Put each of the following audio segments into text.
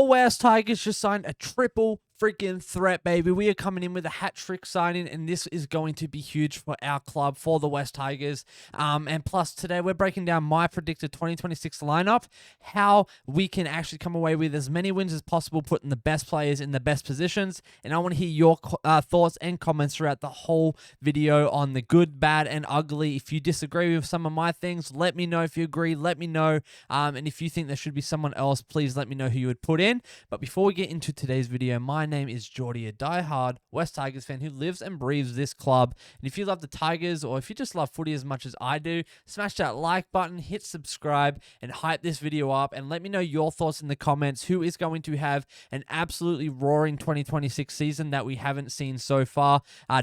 West Tigers just signed a triple freaking threat, baby. We are coming in with a hat-trick signing, and this is going to be huge for our club, for the West Tigers. And plus, today we're breaking down my predicted 2026 lineup, how we can actually come away with as many wins as possible, putting the best players in the best positions. And I want to hear your thoughts and comments throughout the whole video on the good, bad, and ugly. If you disagree with some of my things, let me know. If you agree, let me know. And if you think there should be someone else, please let me know who you would put in. But before we get into today's video, my name is Geordie, a diehard West Tigers fan who lives and breathes this club. And if you love the Tigers, or if you just love footy as much as I do, smash that like button, hit subscribe, and hype this video up, and let me know your thoughts in the comments. Who is going to have an absolutely roaring 2026 season that we haven't seen so far?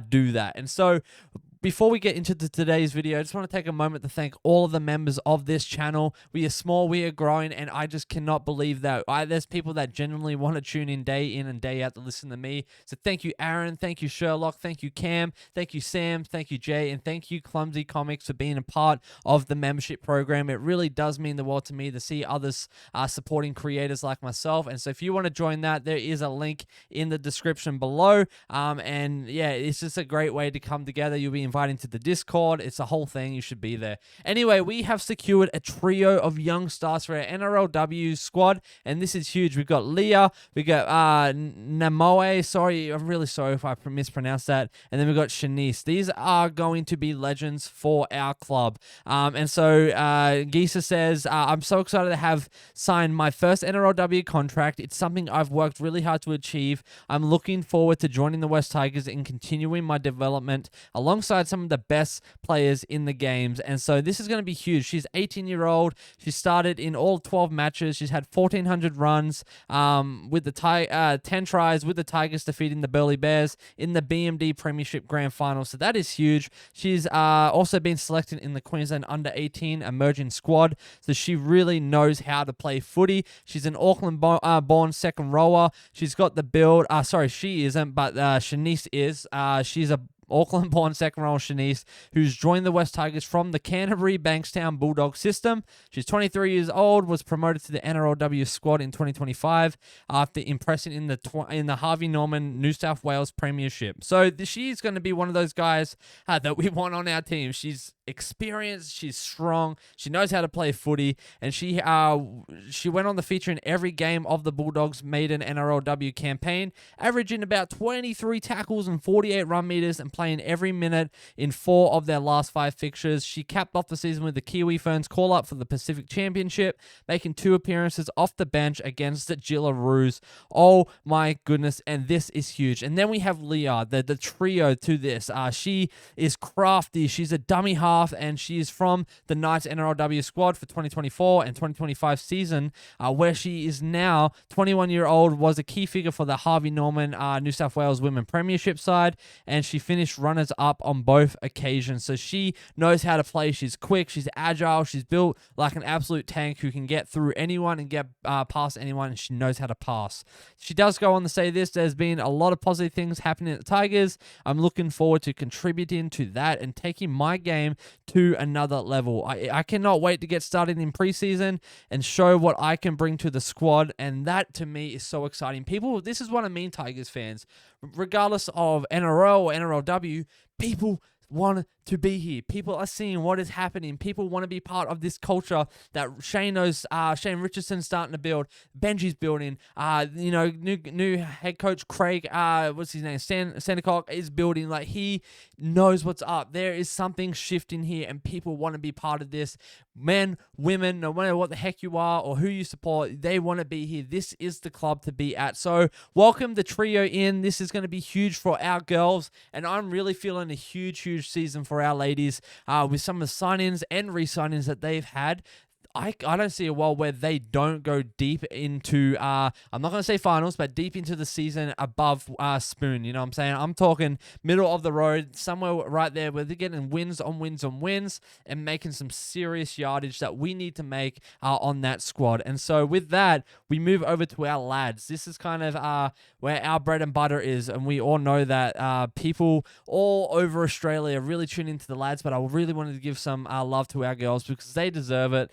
Do that. And so, before we get into today's video, I just want to take a moment to thank all of the members of this channel. We are small, we are growing, and I just cannot believe that there's people that genuinely want to tune in and day out to listen to me. So thank you, Aaron. Thank you, Sherlock. Thank you, Cam. Thank you, Sam. Thank you, Jay. And thank you, Clumsy Comics, for being a part of the membership program. It really does mean the world to me to see others supporting creators like myself. And so if you want to join that, there is a link in the description below. And yeah, it's just a great way to come together. You'll be invited into the Discord. It's a whole thing. You should be there. Anyway, we have secured a trio of young stars for our NRLW squad, and this is huge. We've got Leah, we got Namoe, sorry, I'm really sorry if I mispronounced that, and then we've got Shaniece. These are going to be legends for our club. And so Gesa says, I'm so excited to have signed my first NRLW contract. It's something I've worked really hard to achieve. I'm looking forward to joining the West Tigers and continuing my development alongside some of the best players in the games. And so this is going to be huge. She's 18-year-old. She started in all 12 matches. She's had 1,400 runs with the 10 tries with the Tigers, defeating the Burleigh Bears in the BMD Premiership Grand Final. So that is huge. She's also been selected in the Queensland Under-18 emerging squad. So she really knows how to play footy. She's an Auckland-born second rower. She's got the build. Sorry, she isn't, but Shaniece is. She's a Auckland-born second-row Shaniece, who's joined the West Tigers from the Canterbury Bankstown Bulldog system. She's 23 years old, was promoted to the NRLW squad in 2025 after impressing in the Harvey Norman New South Wales Premiership. So she's going to be one of those guys that we want on our team. She's experienced, she's strong, she knows how to play footy, and she went on the feature in every game of the Bulldogs' maiden NRLW campaign, averaging about 23 tackles and 48 run meters, and playing every minute in 4 of their last 5 fixtures. She capped off the season with the Kiwi Ferns call-up for the Pacific Championship, making 2 appearances off the bench against the Gillaroos. Oh my goodness, and this is huge. And then we have Leah, the trio to this. She is crafty, she's a dummy half, and she is from the Knights NRLW squad for 2024 and 2025 season, where she is now 21-year-old, was a key figure for the Harvey Norman New South Wales Women Premiership side, and she finished runners-up on both occasions. So she knows how to play. She's quick, she's agile, she's built like an absolute tank who can get through anyone and get past anyone, and she knows how to pass. She does go on to say this: there's been a lot of positive things happening at the Tigers. I'm looking forward to contributing to that and taking my game to another level. I cannot wait to get started in preseason and show what I can bring to the squad, and that to me is so exciting. People, this is what I mean, Tigers fans. Regardless of NRL or NRLW, people want to be here. People are seeing what is happening. People want to be part of this culture that Shane Richardson's starting to build. Benji's building. New head coach Craig, what's his name? Sandercock is building. Like, he knows what's up. There is something shifting here, and people want to be part of this. Men, women, no matter what the heck you are or who you support, they want to be here. This is the club to be at. So welcome the trio in. This is going to be huge for our girls, and I'm really feeling a huge season for our ladies with some of the sign-ins and re-sign-ins that they've had. I don't see a world where they don't go deep into, I'm not going to say finals, but deep into the season above Spoon. You know what I'm saying? I'm talking middle of the road, somewhere right there where they're getting wins on wins on wins and making some serious yardage that we need to make on that squad. And so with that, we move over to our lads. This is kind of where our bread and butter is, and we all know that people all over Australia really tune into the lads, but I really wanted to give some love to our girls because they deserve it.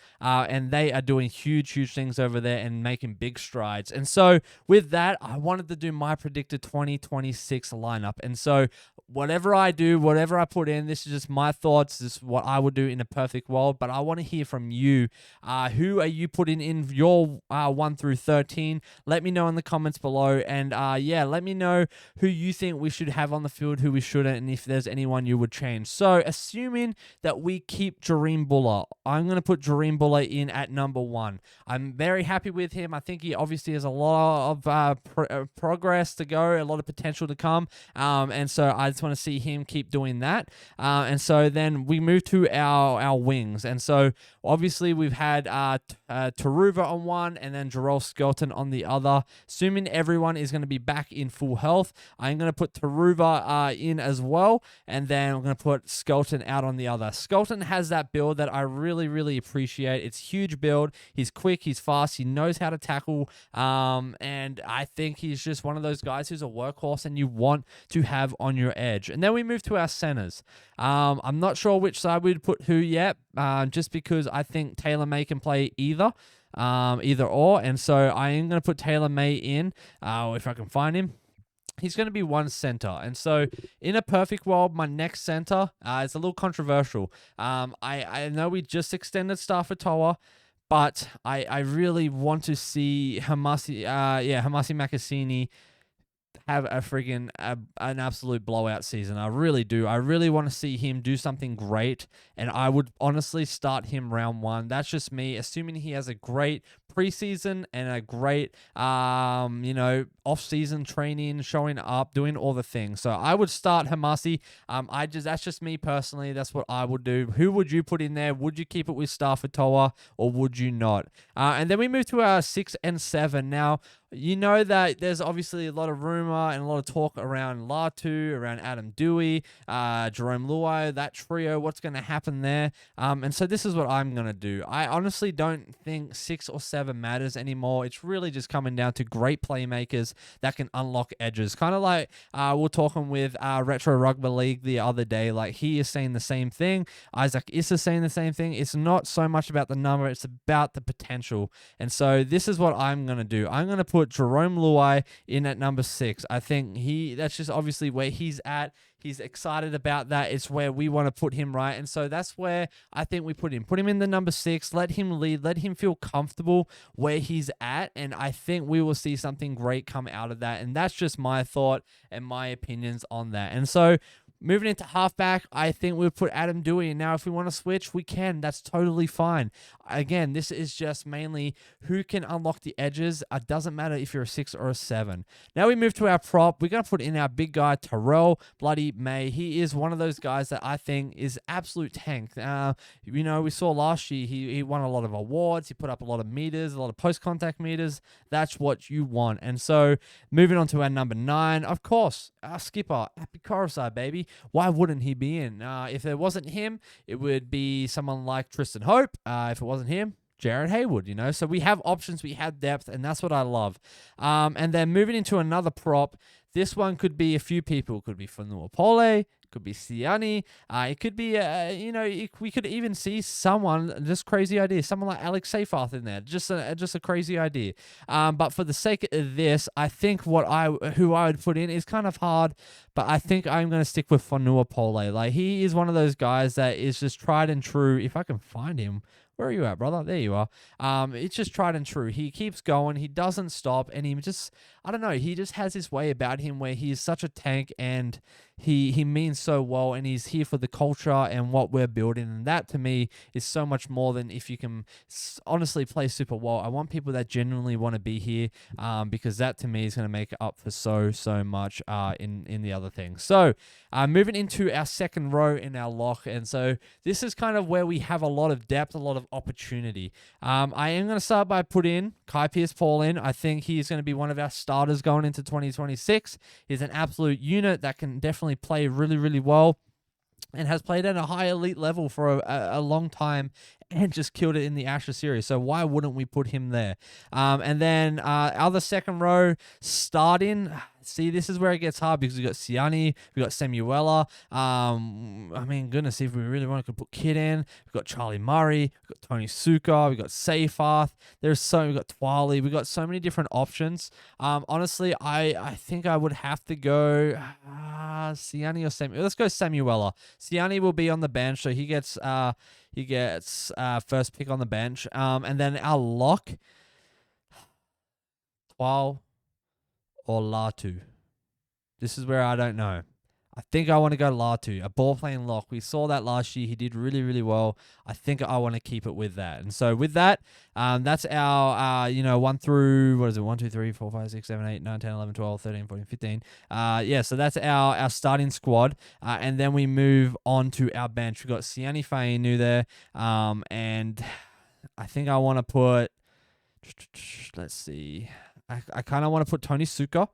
and they are doing huge things over there and making big strides. And so with that, I wanted to do my predicted 2026 lineup. And so whatever I do, whatever I put in, this is just my thoughts. This is what I would do in a perfect world. But I want to hear from you. Who are you putting in your 1 through 13? Let me know in the comments below. And yeah, let me know who you think we should have on the field, who we shouldn't, and if there's anyone you would change. So assuming that we keep Jareem Buller, I'm going to put Jareem Buller in at number 1. I'm very happy with him. I think he obviously has a lot of progress to go, a lot of potential to come. And so I just want to see him keep doing that. And so then we move to our wings. And so obviously we've had Taruva on one and then Jarrell Skelton on the other. Assuming everyone is going to be back in full health, I'm going to put Taruva in as well. And then I'm going to put Skelton out on the other. Skelton has that build that I really appreciate. It's huge build. He's quick. He's fast. He knows how to tackle. And I think he's just one of those guys who's a workhorse and you want to have on your edge. And then we move to our centers. I'm not sure which side we'd put who yet, just because I think Taylor May can play either or. And so I am going to put Taylor May in, if I can find him. He's going to be one center. And so in a perfect world, my next center is a little controversial. I know we just extended Stafford Toa, but I really want to see Hamasi Makasini have a friggin' an absolute blowout season. I really do. I really want to see him do something great, and I would honestly start him round 1. That's just me, assuming he has a great preseason and a great, off-season training, showing up, doing all the things. So I would start Hamasi. That's just me personally. That's what I would do. Who would you put in there? Would you keep it with Stafford Toa or would you not? And then we move to our 6 and 7. Now, you know that there's obviously a lot of rumor and a lot of talk around Latu, around Adam Dewey, Jerome Luai, that trio, what's going to happen there. And so this is what I'm going to do. I honestly don't think 6 or 7 matters anymore. It's really just coming down to great playmakers that can unlock edges. Kind of like we're talking with Retro Rugby League the other day. Like he is saying the same thing. Isaac Issa saying the same thing. It's not so much about the number. It's about the potential. And so this is what I'm going to do. I'm going to put Jerome Luai in at number 6. I think that's just obviously where he's at. He's excited about that. It's where we want to put him, right? And so that's where I think we put him. Put him in the number 6. Let him lead. Let him feel comfortable where he's at. And I think we will see something great come out of that. And that's just my thought and my opinions on that. And so moving into halfback, I think we'll put Adam Dewey. And now if we want to switch, we can. That's totally fine. Again, this is just mainly who can unlock the edges. It doesn't matter if you're a 6 or a 7. Now we move to our prop. We're going to put in our big guy, Terrell Bloody May. He is one of those guys that I think is absolute tank. We saw last year he won a lot of awards. He put up a lot of meters, a lot of post-contact meters. That's what you want. And so moving on to our number 9, of course, our skipper, Happy Coruscant, baby. Why wouldn't he be in? If it wasn't him, it would be someone like Tristan Hope. If it wasn't him, Jared Hayward, So we have options, we have depth, and that's what I love. And then moving into another prop, this one could be a few people. It could be Fanua Pole, could be Siani. It could be, we could even see someone, just crazy idea, someone like Alex Seyfarth in there. Just a crazy idea. But for the sake of this, I think who I would put in is kind of hard, but I think I'm going to stick with Fanua Pole. Like, he is one of those guys that is just tried and true. If I can find him. Where are you at, brother? There you are. It's just tried and true. He keeps going. He doesn't stop. And he just, I don't know, he just has this way about him where he is such a tank and he means so well and he's here for the culture and what we're building. And that, to me, is so much more than if you can honestly play super well. I want people that genuinely want to be here because that, to me, is going to make up for so much in the other things. So, moving into our second row in our lock. And so this is kind of where we have a lot of depth, a lot of opportunity. I am going to start by putting Kai Pearce-Paul in. I think he's going to be one of our starters going into 2026. He's an absolute unit that can definitely play really well and has played at a high elite level for a long time and just killed it in the Ashes series. So why wouldn't we put him there? And then other second row starting, see, this is where it gets hard because we got Siani, we got Samuela. I mean, goodness, if we really want to put Kid in, we've got Charlie Murray, we've got Tony Suka, we've got Seyfarth. We've got Twali. We've got so many different options. Honestly, I think I would have to go Siani or Samuela. Let's go Samuela. Siani will be on the bench, so he gets first pick on the bench. And then our lock, Twal or Latu. This is where I don't know. I think I want to go Latu, a ball playing lock. We saw that last year. He did really, really well. I think I want to keep it with that. And so with that, that's our, 1 through, 1, 2, 3, 4, 5, 6, 7, 8, 9, 10, 11, 12, 13, 14, 15. So that's our starting squad. And then we move on to our bench. We've got Siani Fainu there. And I think I want to put, let's see. I kind of want to put Tony Suka,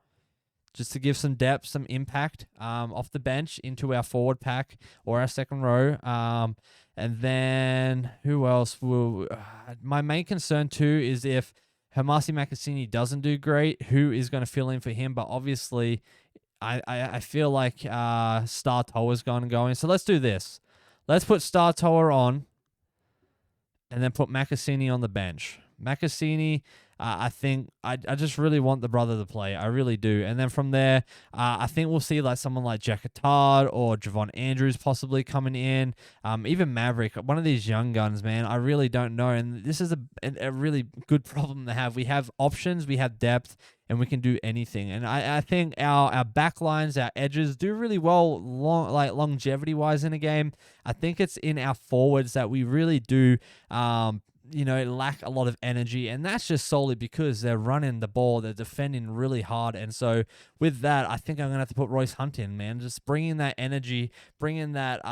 just to give some depth, some impact off the bench into our forward pack or our second row. And then who else will... my main concern too is if Hamasi Makasini doesn't do great, who is going to fill in for him? But obviously, I feel like Star Tower's going. So let's do this. Let's put Star Tower on and then put Makasini on the bench. Makasini... I think I just really want the brother to play. I really do. And then from there, I think we'll see like someone like Jack Attard or Javon Andrews possibly coming in. Even Maverick, one of these young guns, man. I really don't know. And this is a really good problem to have. We have options, we have depth, and we can do anything. And I think our back lines, our edges do really well longevity-wise in a game. I think it's in our forwards that we really do lack a lot of energy, and that's just solely because they're running the ball, they're defending really hard. And so with that, I think I'm gonna have to put Royce Hunt in, man. Just bringing that energy, bringing that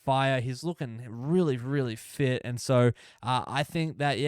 fire. He's looking really, really fit, and so I think that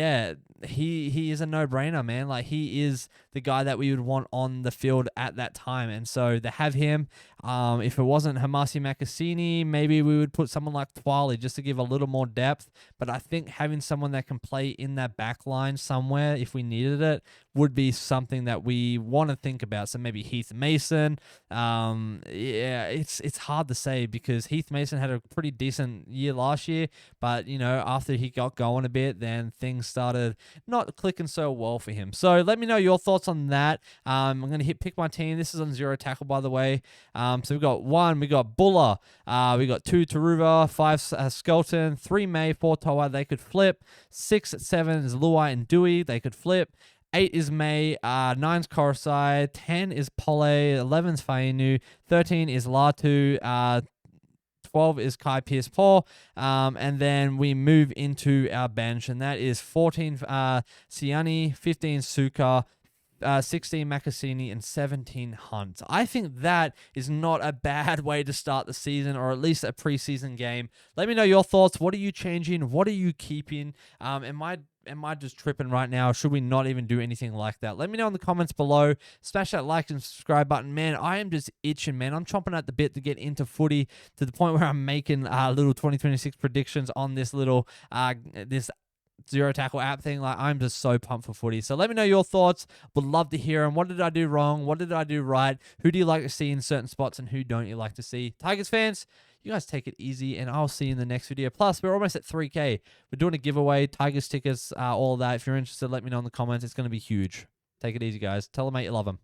he is a no-brainer, man. Like, he is the guy that we would want on the field at that time. And so to have him, if it wasn't Hamasi Makasini, maybe we would put someone like Twali just to give a little more depth. But I think having someone that can play in that back line somewhere, if we needed it, would be something that we want to think about. So maybe Heath Mason. It's hard to say because Heath Mason had a pretty decent year last year, but after he got going a bit, then things started not clicking so well for him. So let me know your thoughts on that. I'm going to hit pick my team. This is on 0 tackle, by the way. So we've got 1, we got Buller, we got 2 Taruva, 5 Skelton, 3 May, 4 Toa, they could flip. 6 at 7 is Luai and Dewey, they could flip. 8 is May, 9's Coruscant, 10 is Pole, 11's Fainu, 13 is Latu, 12 is Kai Pierce-Paul, and then we move into our bench, and that is 14 Siani, 15 Suka, 16 Makasini, and 17 Hunt. I think that is not a bad way to start the season, or at least a preseason game. Let me know your thoughts. What are you changing? What are you keeping? Am I just tripping right now? Should we not even do anything like that? Let me know in the comments below. Smash that like and subscribe button. Man, I am just itching, man. I'm chomping at the bit to get into footy to the point where I'm making little 2026 predictions on this little this 0 tackle app thing. Like, I'm just so pumped for footy. So let me know your thoughts. Would love to hear them. What did I do wrong? What did I do right? Who do you like to see in certain spots and who don't you like to see? Tigers fans, you guys take it easy, and I'll see you in the next video. Plus, we're almost at 3K. We're doing a giveaway, Tigers tickets, all of that. If you're interested, let me know in the comments. It's going to be huge. Take it easy, guys. Tell them, mate, you love them.